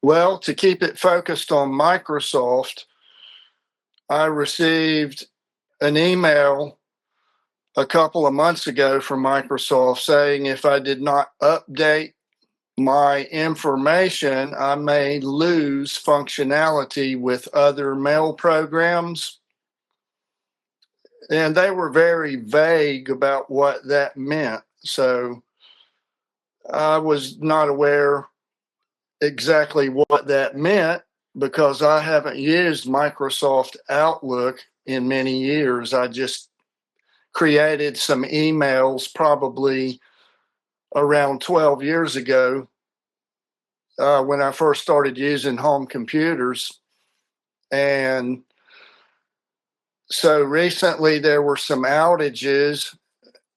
Well, to keep it focused on Microsoft, I received an email a couple of months ago from Microsoft saying if I did not update my information, I may lose functionality with other mail programs. And they were very vague about what that meant. So I was not aware exactly what that meant because I haven't used Microsoft Outlook in many years. I just created some emails probably around 12 years ago when I first started using home computers. And so recently there were some outages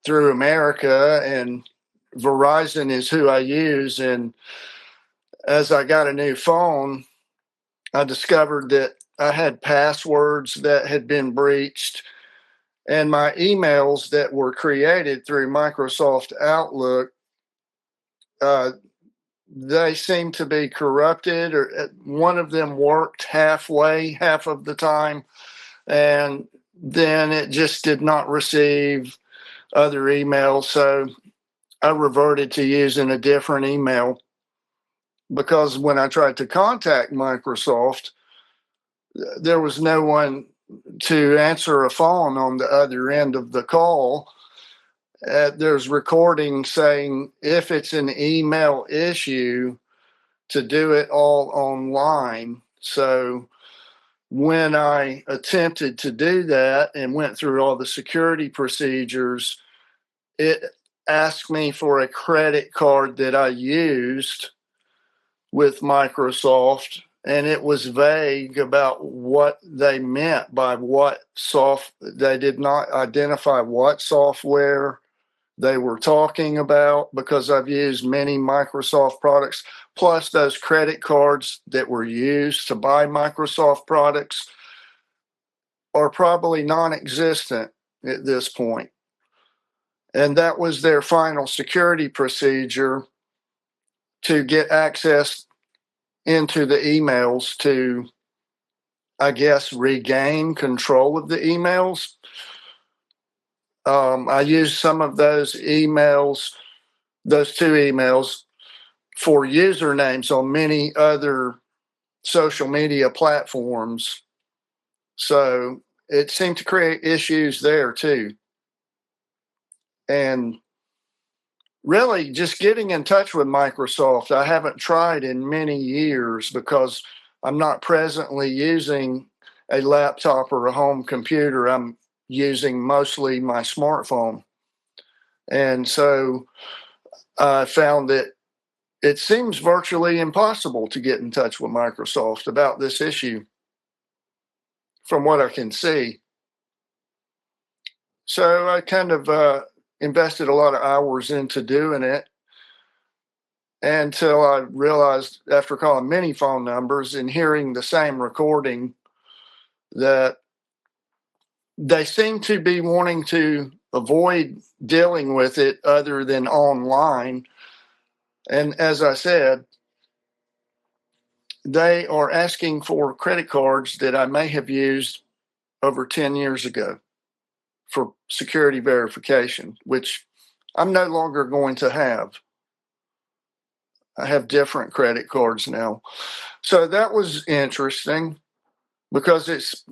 through America, and Verizon is who I use. And as I got a new phone, I discovered that I had passwords that had been breached, and my emails that were created through Microsoft Outlook, they seemed to be corrupted, or one of them worked halfway, half of the time, and then it just did not receive other emails. So I reverted to using a different email because when I tried to contact Microsoft, there was no one to answer a phone on the other end of the call. There's recording saying if it's an email issue, to do it all online. So when I attempted to do that and went through all the security procedures, it asked me for a credit card that I used with Microsoft, and it was vague about what they meant by they did not identify what software they were talking about, because I've used many Microsoft products, plus those credit cards that were used to buy Microsoft products are probably non-existent at this point. And that was their final security procedure to get access into the emails to, I guess, regain control of the emails. I used some of those emails, those two emails, for usernames on many other social media platforms. So it seemed to create issues there too. And really, just getting in touch with Microsoft, I haven't tried in many years because I'm not presently using a laptop or a home computer. I'm using mostly my smartphone. And so I found that it seems virtually impossible to get in touch with Microsoft about this issue from what I can see. So I kind of invested a lot of hours into doing it until I realized, after calling many phone numbers and hearing the same recording, that they seem to be wanting to avoid dealing with it other than online. And as I said, they are asking for credit cards that I may have used over 10 years ago for security verification, which I'm no longer going to have. I have different credit cards now. So that was interesting because it's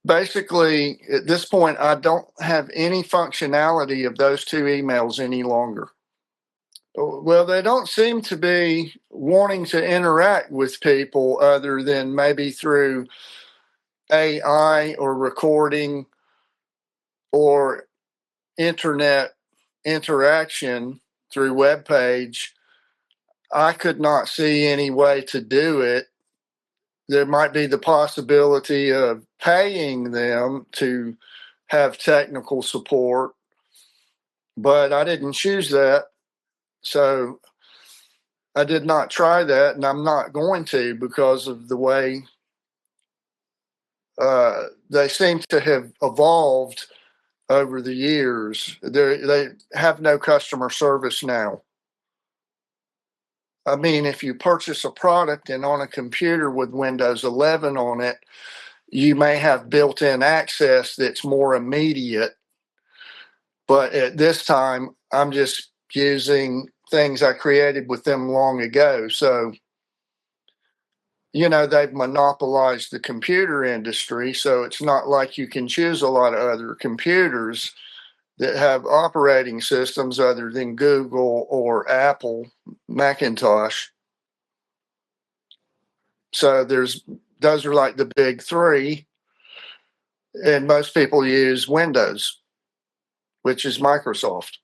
basically, at this point, I don't have any functionality of those two emails any longer. Well, they don't seem to be wanting to interact with people other than maybe through AI or recording or internet interaction through web page. I could not see any way to do it. There might be the possibility of paying them to have technical support, but I didn't choose that. So I did not try that, and I'm not going to because of the way they seem to have evolved over the years. They have no customer service now. I mean, if you purchase a product and on a computer with Windows 11 on it, you may have built-in access that's more immediate. But at this time, I'm just using things I created with them long ago. So, they've monopolized the computer industry. So it's not like you can choose a lot of other computers that have operating systems other than Google or Apple Macintosh. So those are like the big three. And most people use Windows, which is Microsoft.